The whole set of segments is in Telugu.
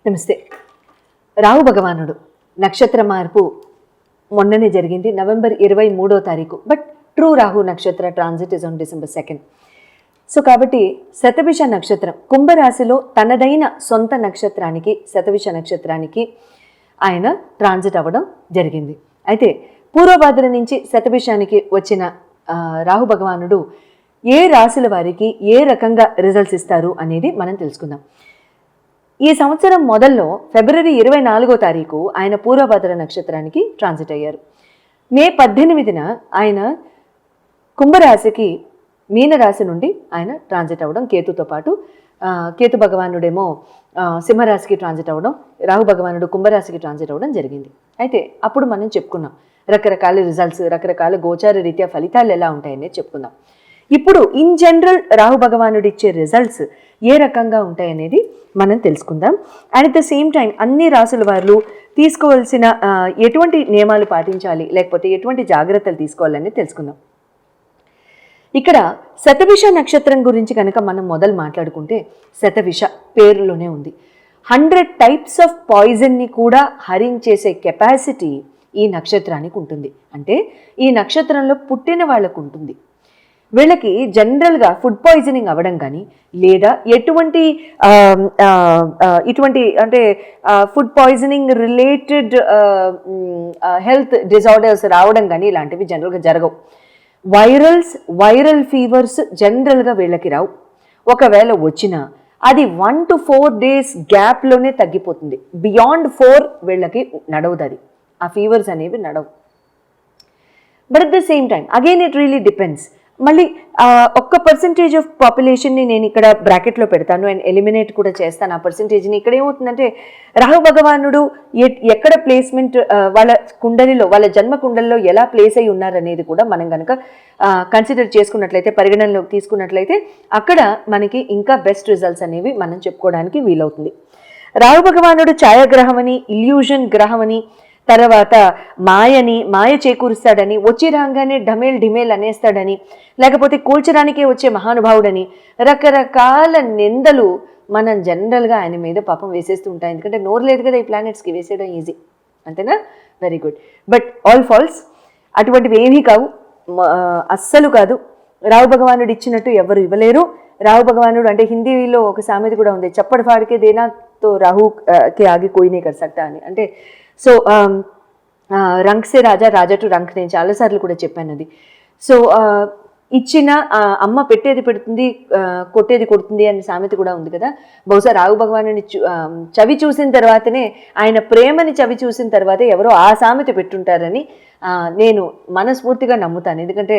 నమస్తే. రాహు భగవానుడు నక్షత్ర మార్పు మొన్ననే జరిగింది, నవంబర్ 23వ తారీఖు. బట్ ట్రూ రాహు నక్షత్ర transit is on December 2nd. So కాబట్టి శతభిష నక్షత్రం కుంభరాశిలో తనదైన సొంత నక్షత్రానికి శతభిష నక్షత్రానికి ఆయన ట్రాన్సిట్ అవ్వడం జరిగింది. అయితే పూర్వభాద్ర నుంచి శతభిషానికి వచ్చిన రాహు భగవానుడు ఏ రాశుల వారికి ఏ రకంగా రిజల్ట్స్ ఇస్తారు అనేది మనం తెలుసుకుందాం. ఈ సంవత్సరం మొదల్లో ఫిబ్రవరి 24వ తారీఖు ఆయన పూర్వభద్ర నక్షత్రానికి ట్రాన్సిట్ అయ్యారు. మే 18న ఆయన కుంభరాశికి మీనరాశి నుండి ఆయన ట్రాన్సిట్ అవ్వడం, కేతుతో పాటు కేతు భగవానుడేమో సింహరాశికి ట్రాన్సిట్ అవ్వడం, రాహు భగవానుడు కుంభరాశికి ట్రాన్సిట్ అవ్వడం జరిగింది. అయితే అప్పుడు మనం చెప్పుకున్నాం రకరకాల రిజల్ట్స్, రకరకాల గోచార రీత్యా ఫలితాలు ఎలా ఉంటాయనేది చెప్పుకుందాం. ఇప్పుడు ఇన్ జనరల్ రాహు భగవానుడు ఇచ్చే రిజల్ట్స్ ఏ రకంగా ఉంటాయనేది మనం తెలుసుకుందాం. And at the same time అన్ని రాసుల వారు తీసుకోవాల్సిన ఎటువంటి నియమాలు పాటించాలి, లేకపోతే ఎటువంటి జాగ్రత్తలు తీసుకోవాలని తెలుసుకుందాం. ఇక్కడ శతభిష నక్షత్రం గురించి కనుక మనం మొదలు మాట్లాడుకుంటే, శతభిష పేరులోనే ఉంది. 100 టైప్స్ ఆఫ్ పాయిజన్ని కూడా హరించేసే కెపాసిటీ ఈ నక్షత్రానికి ఉంటుంది. అంటే ఈ నక్షత్రంలో పుట్టిన వాళ్ళకు ఉంటుంది. వీళ్ళకి జనరల్గా ఫుడ్ పాయిజనింగ్ అవ్వడం కానీ, లేదా ఇటువంటి అంటే food poisoning related health disorders రావడం కానీ ఇలాంటివి జనరల్గా జరగవు. వైరల్ ఫీవర్స్ జనరల్గా వీళ్ళకి రావు. ఒకవేళ వచ్చినా అది 1 to 4 days గ్యాప్లోనే తగ్గిపోతుంది. బియాండ్ 4 వీళ్ళకి నడవదు, అది ఆ ఫీవర్స్ అనేవి నడవు. But at the same time again it really depends. మళ్ళీ ఒక్క పర్సంటేజ్ ఆఫ్ పాపులేషన్ని నేను ఇక్కడ బ్రాకెట్లో పెడతాను అండ్ ఎలిమినేట్ కూడా చేస్తాను ఆ పర్సంటేజ్ని. ఇక్కడ ఏమవుతుందంటే రాహు భగవానుడు ఎక్కడ ప్లేస్మెంట్ వాళ్ళ కుండలిలో, వాళ్ళ జన్మ కుండలిలో ఎలా ప్లేస్ అయి ఉన్నారనేది కూడా మనం కనుక కన్సిడర్ చేసుకున్నట్లయితే, పరిగణనలోకి తీసుకున్నట్లయితే అక్కడ మనకి ఇంకా బెస్ట్ రిజల్ట్స్ అనేవి మనం చెప్పుకోవడానికి వీలవుతుంది. రాహు భగవానుడు ఛాయాగ్రహం అని, ఇల్యూజన్ గ్రహం అని, తర్వాత మాయ చేకూరుస్తాడని, వచ్చి రాగానే ఢమేల్ అనేస్తాడని, లేకపోతే కూల్చడానికే వచ్చే మహానుభావుడని రకరకాల నిందలు మనం జనరల్గా ఆయన మీద పాపం వేసేస్తూ ఉంటాం. ఎందుకంటే నోరు లేదు కదా ఈ ప్లానెట్స్కి, వేసేయడం ఈజీ, అంతేనా? Very good. But all false, అటువంటివి ఏమీ కావు, అస్సలు కాదు. రాహు భగవానుడు ఇచ్చినట్టు ఎవరు ఇవ్వలేరు. రాహు భగవానుడు అంటే హిందీలో ఒక సామెత కూడా ఉంది, చప్పటి ఫాడికే దేనాతో రాహుకి ఆగి కోయినే కర్ సక్తా అని. అంటే so రంక్ say Raja, Raja to రంక్, నేను చాలాసార్లు కూడా చెప్పాను అది. సో ఇచ్చిన అమ్మ పెట్టేది పెడుతుంది, కొట్టేది కొడుతుంది అనే సామెత కూడా ఉంది కదా. బహుశా రాహు భగవానుని చవి చూసిన తర్వాతనే, ఆయన ప్రేమని చవి చూసిన తర్వాతే ఎవరో ఆ సామెత పెట్టుంటారని నేను మనస్ఫూర్తిగా నమ్ముతాను. ఎందుకంటే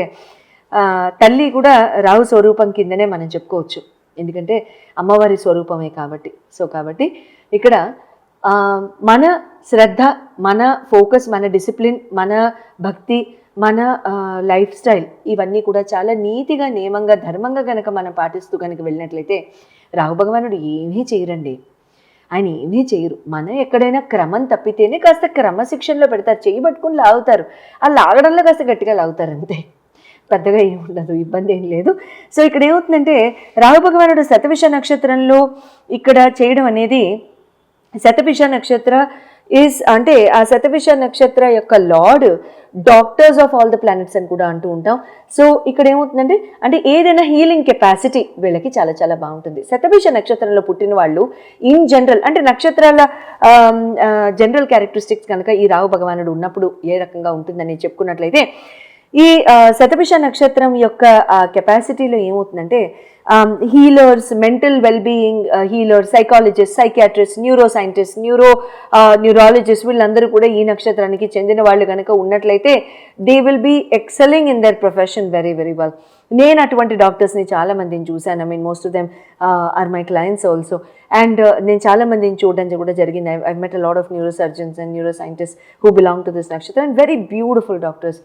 తల్లి కూడా రాహు స్వరూపం కిందనే మనం చెప్పుకోవచ్చు, ఎందుకంటే అమ్మవారి స్వరూపమే కాబట్టి. సో కాబట్టి ఇక్కడ మన శ్రద్ధ, మన ఫోకస్, మన డిసిప్లిన్, మన భక్తి, మన లైఫ్ స్టైల్ ఇవన్నీ కూడా చాలా నీతిగా, నియమంగా, ధర్మంగా కనుక మనం పాటిస్తూ కనుక వెళ్ళినట్లయితే రాహు భగవానుడు ఏమీ చేయరండి. ఆయన ఏమీ చేయరు. మనం ఎక్కడైనా క్రమం తప్పితేనే కాస్త క్రమశిక్షణలో పెడతారు, చేయి పట్టుకుని లాగుతారు. ఆ లాగడంలో కాస్త గట్టిగా లాగుతారు, అంతే, పెద్దగా ఏముండదు, ఇబ్బంది ఏం లేదు. సో ఇక్కడ ఏమవుతుందంటే రాహు భగవానుడు శతభిష నక్షత్రంలో ఇక్కడ చేయడం అనేది, శతభిష నక్షత్ర అంటే ఆ శతభిష నక్షత్ర యొక్క lord doctors of all the planets అని కూడా అంటూ ఉంటాం. సో ఇక్కడ ఏమవుతుందంటే, అంటే ఏదైనా హీలింగ్ కెపాసిటీ వీళ్ళకి చాలా చాలా బాగుంటుంది. శతభిష నక్షత్రంలో పుట్టిన వాళ్ళు ఇన్ జనరల్, అంటే నక్షత్రాల జనరల్ క్యారెక్టరిస్టిక్స్ కనుక ఈ రాహు భగవానుడు ఉన్నప్పుడు ఏ రకంగా ఉంటుందని చెప్పుకున్నట్లయితే, ఈ శతభిష నక్షత్రం యొక్క కెపాసిటీలో ఏమవుతుందంటే, healers, mental wellbeing healers, psychologist, psychiatrist, neuro scientist, neurologist వీళ్ళందరూ కూడా ఈ నక్షత్రానికి చెందిన వాళ్ళు కనుక ఉన్నట్లయితే they will be excelling in their profession very very well. నేను అటువంటి డాక్టర్స్ని చాలామందిని చూశాను. I mean most of them are my clients also. And నేను చాలామందిని చూడడం కూడా జరిగింది. I met a lot of neuro surgeons and neuro scientist who belong to this నక్షత్రం అండ్ వెరీ బ్యూటిఫుల్ డాక్టర్స్.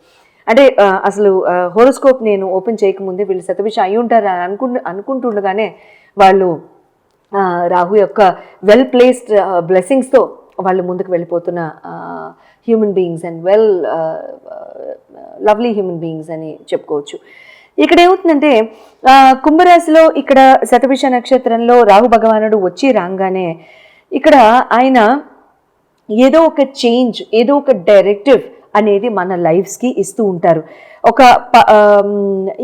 అంటే అసలు హోరోస్కోప్ నేను ఓపెన్ చేయకముందే వీళ్ళు శతభిష అయి ఉంటారు అని అనుకుంటుండగానే వాళ్ళు రాహు యొక్క వెల్ ప్లేస్డ్ బ్లెస్సింగ్స్తో వాళ్ళు ముందుకు వెళ్ళిపోతున్న human beings and lovely human beings అని చెప్పుకోవచ్చు. ఇక్కడ ఏమవుతుందంటే కుంభరాశిలో ఇక్కడ శతభిష నక్షత్రంలో రాహు భగవానుడు వచ్చి రాగానే ఇక్కడ ఆయన ఏదో ఒక చేంజ్, ఏదో ఒక డైరెక్టివ్ అనేది మన లైఫ్స్కి ఇస్తూ ఉంటారు.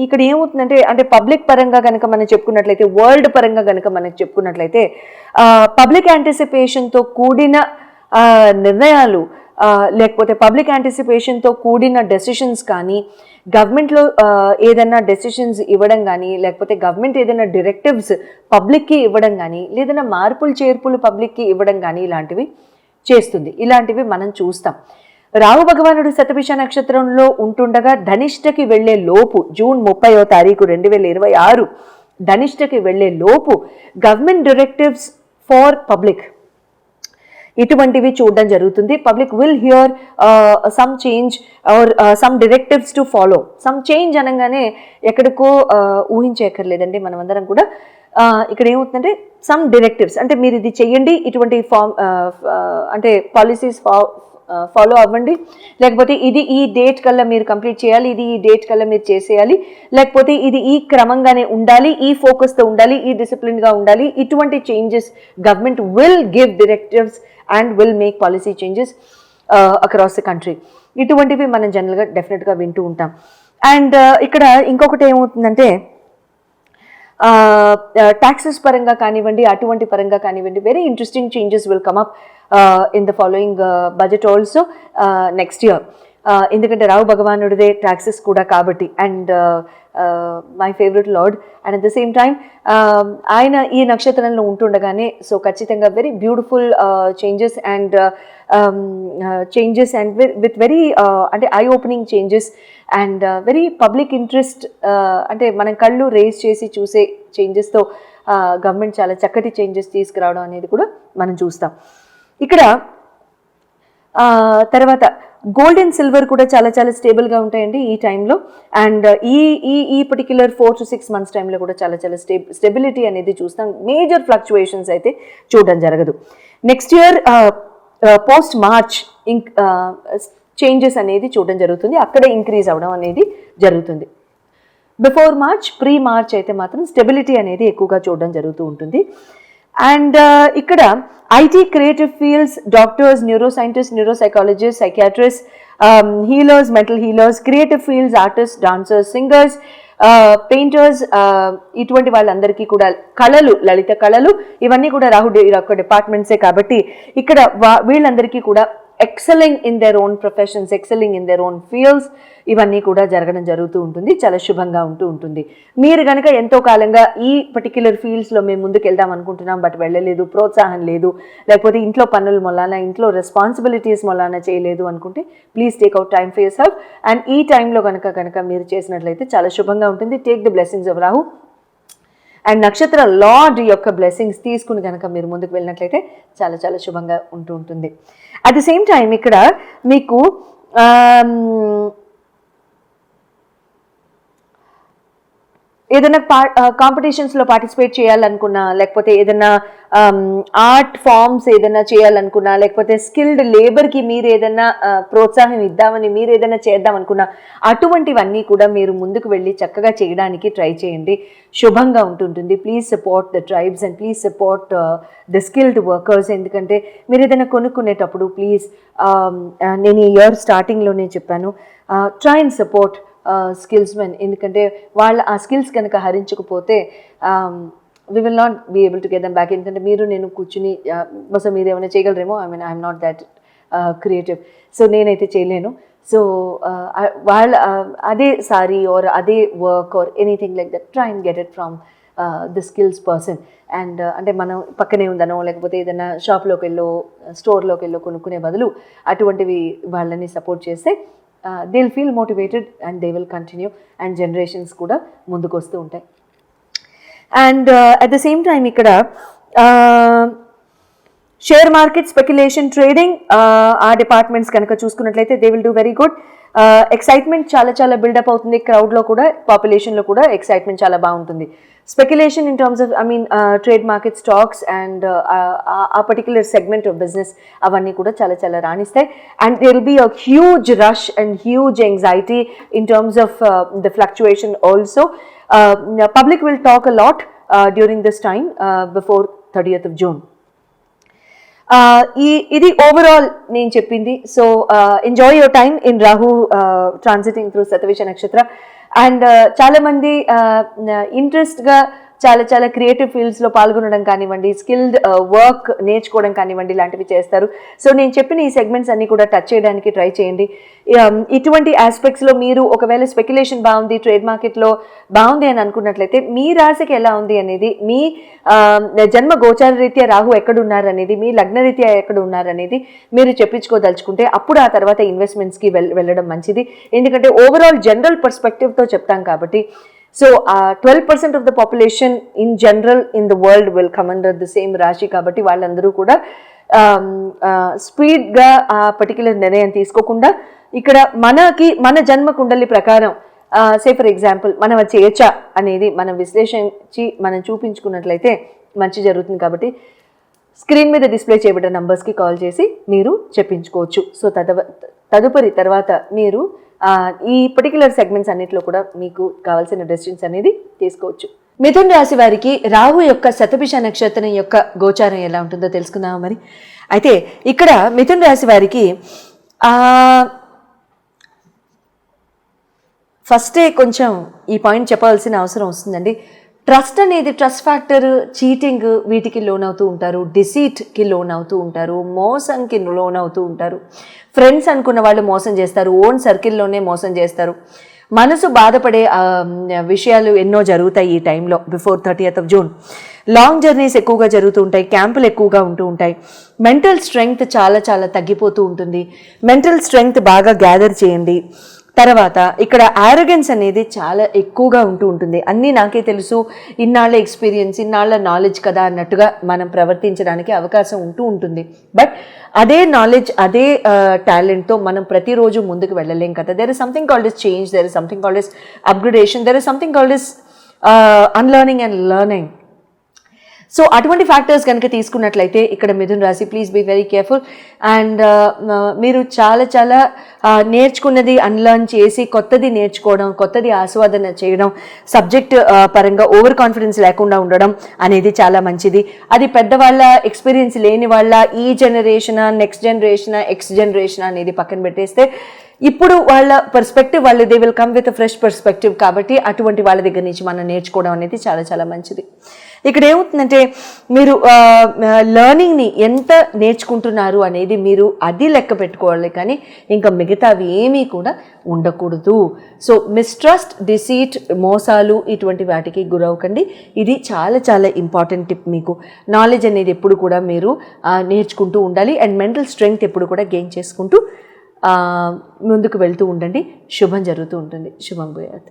ఇక్కడ ఏమవుతుందంటే, అంటే పబ్లిక్ పరంగా కనుక మనం చెప్పుకున్నట్లయితే, వరల్డ్ పరంగా కనుక మనం చెప్పుకున్నట్లయితే, పబ్లిక్ యాంటిసిపేషన్తో కూడిన నిర్ణయాలు, లేకపోతే పబ్లిక్ యాంటిసిపేషన్తో కూడిన డెసిషన్స్ కానీ, గవర్నమెంట్లో ఏదైనా డెసిషన్స్ ఇవ్వడం కానీ, లేకపోతే గవర్నమెంట్ ఏదైనా డైరెక్టివ్స్ పబ్లిక్కి ఇవ్వడం కానీ, లేదన్నా మార్పులు చేర్పులు పబ్లిక్కి ఇవ్వడం కానీ ఇలాంటివి చేస్తుంది. ఇలాంటివి మనం చూస్తాం. రాహు భగవానుడు శతభిష నక్షత్రంలో ఉంటుండగా ధనిష్టకి వెళ్లే లోపు, జూన్ 30వ తారీఖు 2026 ధనిష్టకి వెళ్లే లోపు గవర్నమెంట్ డైరెక్టివ్స్ ఫార్ పబ్లిక్ ఇటువంటివి చూడడం జరుగుతుంది. Public will hear some change or some directives to follow. Some change అనగానే ఎక్కడికో ఊహించేయక్కర్లేదండి. మనమందరం కూడా ఇక్కడ ఏమవుతుందంటే, సమ్ డైరెక్టివ్స్ అంటే మీరు ఇది చెయ్యండి, ఇటువంటి అంటే పాలసీస్ ఫాలో అవ్వండి, లేకపోతే ఇది ఈ డేట్ కల్లా మీరు కంప్లీట్ చేయాలి, ఇది ఈ డేట్ కల్లా మీరు చేసేయాలి, లేకపోతే ఇది ఈ క్రమంగానే ఉండాలి, ఈ ఫోకస్తో ఉండాలి, ఈ డిసిప్లిన్గా ఉండాలి. ఇటువంటి changes government will give directives and will make policy changes across the country. ఇటువంటివి మనం జనరల్గా డెఫినెట్గా వింటూ ఉంటాం. అండ్ ఇక్కడ ఇంకొకటి ఏమవుతుందంటే, taxes పరంగా కానివ్వండి, అటువంటి పరంగా కానివ్వండి, very interesting changes will come up in the following budget also next year. ఎందుకంటే రావు భగవానుడిదే ట్యాక్సెస్ కూడా కాబట్టి, and my favourite lord, and at the same time ఆయన ఈ నక్షత్రంలో ఉంటుండగానే, సో ఖచ్చితంగా very beautiful changes and with very అంటే eye opening changes and very public interest, అంటే మనం కళ్ళు రేస్ చేసి చూసే చేంజెస్తో గవర్నమెంట్ చాలా చక్కటి చేంజెస్ తీసుకురావడం అనేది కూడా మనం చూస్తాం. ఇక్కడ తర్వాత గోల్డ్ అండ్ సిల్వర్ కూడా చాలా చాలా స్టేబుల్గా ఉంటాయండి ఈ టైంలో. అండ్ ఈ పర్టిక్యులర్ 4 to 6 months టైంలో కూడా చాలా చాలా స్టెబిలిటీ అనేది చూస్తాం. మేజర్ ఫ్లక్చువేషన్స్ అయితే చూడడం జరగదు. Next year post March changes అనేది చూడడం జరుగుతుంది. అక్కడే ఇంక్రీజ్ అవ్వడం అనేది జరుగుతుంది. బిఫోర్ మార్చ్, ప్రీ మార్చ్ అయితే మాత్రం స్టెబిలిటీ అనేది ఎక్కువగా చూడడం జరుగుతూ ఉంటుంది. అండ్ ఇక్కడ IT, creative fields, doctors, neuro scientist, neuro psychologist, psychiatrist, healers, mental healers, creative fields, artist, dancers, singers, painters, ఇటువంటి వాళ్ళందరికీ కూడా కళలు, లలిత కళలు, ఇవన్నీ కూడా రాహు యొక్క డిపార్ట్మెంట్సే కాబట్టి ఇక్కడ వీళ్ళందరికీ కూడా excelling in their own professions, excelling in their own fields, ఇవన్నీ కూడా జరగడం జరుగుతూ ఉంటుంది. చాలా శుభంగా ఉంటూ ఉంటుంది. మీరు కనుక ఎంతో కాలంగా ఈ పర్టిక్యులర్ ఫీల్డ్స్లో మేము ముందుకు వెళ్దాం అనుకుంటున్నాం, బట్ వెళ్ళలేదు, ప్రోత్సాహం లేదు, లేకపోతే ఇంట్లో పనుల మొలాన, ఇంట్లో రెస్పాన్సిబిలిటీస్ మొలాన చేయలేదు అనుకుంటే, please take out time for your self. And ఈ టైంలో కనుక మీరు చేసినట్లయితే చాలా శుభంగా ఉంటుంది. Take the blessings of Rahu and నక్షత్ర లార్డ్ యొక్క బ్లెస్సింగ్స్ తీసుకుని కనుక మీరు ముందుకు వెళ్ళినట్లయితే చాలా చాలా శుభంగా ఉంటూ ఉంటుంది. అట్ ది సేమ్ టైం ఇక్కడ మీకు ఏదైనా కాంపిటీషన్స్లో పార్టిసిపేట్ చేయాలనుకున్నా, లేకపోతే ఏదైనా ఆర్ట్ ఫామ్స్ ఏదైనా చేయాలనుకున్నా, లేకపోతే స్కిల్డ్ లేబర్కి మీరు ఏదైనా ప్రోత్సాహం ఇద్దామని మీరు ఏదైనా చేద్దామనుకున్నా, అటువంటివన్నీ కూడా మీరు ముందుకు వెళ్ళి చక్కగా చేయడానికి ట్రై చేయండి. శుభంగా ఉంటుంటుంది. Please support the tribes and please support the skilled workers. ఎందుకంటే మీరు ఏదైనా కొనుక్కునేటప్పుడు ప్లీజ్, నేను ఈ ఇయర్ స్టార్టింగ్లోనే చెప్పాను, try and support skills men. ఎందుకంటే వాళ్ళ ఆ స్కిల్స్ కనుక హరించకపోతే we will not be able to get them back. ఎందుకంటే మీరు నేను కూర్చుని బహుశా మీరు ఏమైనా చేయగలరేమో, I'm not that creative, so నేనైతే చేయలేను. సో వాళ్ళ అదే సారీ ఆర్ అదే work or anything like that, try and get it from the skills person. And అంటే మనం పక్కనే ఉందనో, లేకపోతే ఏదైనా షాప్లోకి వెళ్ళో, స్టోర్లోకి వెళ్ళో కొనుక్కునే బదులు అటువంటివి వాళ్ళని సపోర్ట్ చేస్తే they will feel motivated and they will continue, and generations కూడా ముందుకు వస్తూ ఉంటాయి. And at the same time ఇక్కడ షేర్ మార్కెట్, స్పెక్యులేషన్, ట్రేడింగ్, ఆ డిపార్ట్మెంట్స్ కనుక చూసుకున్నట్లయితే they will do very good. Excitement చాలా చాలా బిల్డప్ అవుతుంది. క్రౌడ్లో కూడా, పాపులేషన్లో కూడా ఎక్సైట్మెంట్ చాలా బాగుంటుంది. Speculation in terms of trade market, stocks and ఆ పర్టిక్యులర్ సెగ్మెంట్ ఆఫ్ బిజినెస్, అవన్నీ కూడా చాలా చాలా రాణిస్తాయి. And there will be a huge rush and huge anxiety in terms of the fluctuation also. Public will talk a lot during this time before 30th of June. ఇది ఓవరాల్ నేను చెప్పింది. So enjoy your time in Rahu transiting through Shatabhisha నక్షత్ర. అండ్ చాలా మంది ఇంట్రెస్ట్గా చాలా క్రియేటివ్ ఫీల్డ్స్లో పాల్గొనడం కానివ్వండి, స్కిల్డ్ వర్క్ నేర్చుకోవడం కానివ్వండి, ఇలాంటివి చేస్తారు. సో నేను చెప్పిన ఈ సెగ్మెంట్స్ అన్ని కూడా టచ్ చేయడానికి ట్రై చేయండి. ఇటువంటి ఆస్పెక్ట్స్లో మీరు ఒకవేళ స్పెక్యులేషన్ బాగుంది, ట్రేడ్ మార్కెట్లో బాగుంది అని అనుకున్నట్లయితే మీ రాశికి ఎలా ఉంది అనేది, మీ జన్మ గోచార రీత్యా రాహు ఎక్కడున్నారు అనేది, మీ లగ్న రీత్యా ఎక్కడ ఉన్నారు అనేది మీరు చెప్పించుకోదలుచుకుంటే అప్పుడు ఆ తర్వాత ఇన్వెస్ట్మెంట్స్కి వెళ్ళడం మంచిది. ఎందుకంటే ఓవరాల్ జనరల్ పర్స్పెక్టివ్తో చెప్తాం కాబట్టి. So 12% of the population in general in the world will come under the same రాశి. కాబట్టి వాళ్ళందరూ కూడా స్పీడ్గా ఆ పర్టికులర్ నిర్ణయం తీసుకోకుండా ఇక్కడ మన జన్మ కుండలి ప్రకారం సే ఫర్ ఎగ్జాంపుల్ మనం అది చేయొచ్చా అనేది మనం విశ్లేషించి మనం చూపించుకున్నట్లయితే మంచి జరుగుతుంది. కాబట్టి స్క్రీన్ మీద డిస్ప్లే చేయబడ్డ నంబర్స్కి కాల్ చేసి మీరు చెప్పించుకోవచ్చు. సో తదుపరి తర్వాత మీరు ఈ పర్టికులర్ సెగ్మెంట్స్ అన్నిటిలో కూడా మీకు కావాల్సిన డెసిషన్స్ అనేది తీసుకోవచ్చు. మిథున్ రాశి వారికి రాహు యొక్క శతభిష నక్షత్రం యొక్క గోచారం ఎలా ఉంటుందో తెలుసుకుందామా మరి. అయితే ఇక్కడ మిథున్ రాశి వారికి ఫస్టే కొంచెం ఈ పాయింట్ చెప్పాల్సిన అవసరం వస్తుందండి. ట్రస్ట్ అనేది, ట్రస్ట్ ఫ్యాక్టర్, చీటింగ్ వీటికి లోన్ అవుతూ ఉంటారు, డిసీట్కి లోన్ అవుతూ ఉంటారు, మోసంకి లోన్ అవుతూ ఉంటారు. ఫ్రెండ్స్ అనుకున్న వాళ్ళు మోసం చేస్తారు, ఓన్ సర్కిల్లోనే మోసం చేస్తారు. మనసు బాధపడే విషయాలు ఎన్నో జరుగుతాయి ఈ టైంలో. Before 30th of June long journeys ఎక్కువగా జరుగుతూ ఉంటాయి, క్యాంపులు ఎక్కువగా ఉంటూ ఉంటాయి. మెంటల్ స్ట్రెంగ్త్ చాలా తగ్గిపోతూ ఉంటుంది. మెంటల్ స్ట్రెంగ్త్ బాగా గ్యాదర్ చేయండి. తర్వాత ఇక్కడ ఆరోగెన్స్ అనేది చాలా ఎక్కువగా ఉంటూ ఉంటుంది. అన్నీ నాకే తెలుసు, ఇన్నాళ్ళ ఎక్స్పీరియన్స్, ఇన్నాళ్ళ నాలెడ్జ్ కదా అన్నట్టుగా మనం ప్రవర్తించడానికి అవకాశం ఉంటూ ఉంటుంది. బట్ అదే నాలెడ్జ్, అదే టాలెంట్తో మనం ప్రతిరోజు ముందుకు వెళ్ళలేం కదా. There is something called is change, there is something called is upgradation, there is something called is unlearning and learning. So అటువంటి ఫ్యాక్టర్స్ కనుక తీసుకున్నట్లయితే ఇక్కడ మిథున్ రాశి please be very careful. And మీరు చాలా నేర్చుకున్నది అన్లర్న్ చేసి కొత్తది నేర్చుకోవడం, కొత్తది ఆస్వాదన చేయడం, సబ్జెక్ట్ పరంగా ఓవర్ కాన్ఫిడెన్స్ లేకుండా ఉండడం అనేది చాలా మంచిది. అది పెద్దవాళ్ళ ఎక్స్పీరియన్స్ లేని వాళ్ళ ఈ generation, next generation, X generation అనేది పక్కన పెట్టేస్తే ఇప్పుడు వాళ్ళ పర్స్పెక్టివ్, వాళ్ళు they will come with fresh perspective. కాబట్టి అటువంటి వాళ్ళ దగ్గర నుంచి మనం నేర్చుకోవడం అనేది చాలా మంచిది. ఇక్కడ ఏమవుతుందంటే మీరు లెర్నింగ్ని ఎంత నేర్చుకుంటున్నారు అనేది మీరు అది లెక్క పెట్టుకోవాలి, కానీ ఇంకా మిగతావి ఏమీ కూడా ఉండకూడదు. సో మిస్ట్రస్ట్, డిసీట్, మోసాలు ఇటువంటి వాటికి గురవకండి. ఇది చాలా ఇంపార్టెంట్ టిప్. మీకు నాలెడ్జ్ అనేది ఎప్పుడు కూడా మీరు నేర్చుకుంటూ ఉండాలి. అండ్ మెంటల్ స్ట్రెంగ్త్ ఎప్పుడు కూడా గెయిన్ చేసుకుంటూ ముందుకు వెళ్తూ ఉండండి. శుభం జరుగుతూ ఉంటుంది. శుభం భూయాత్.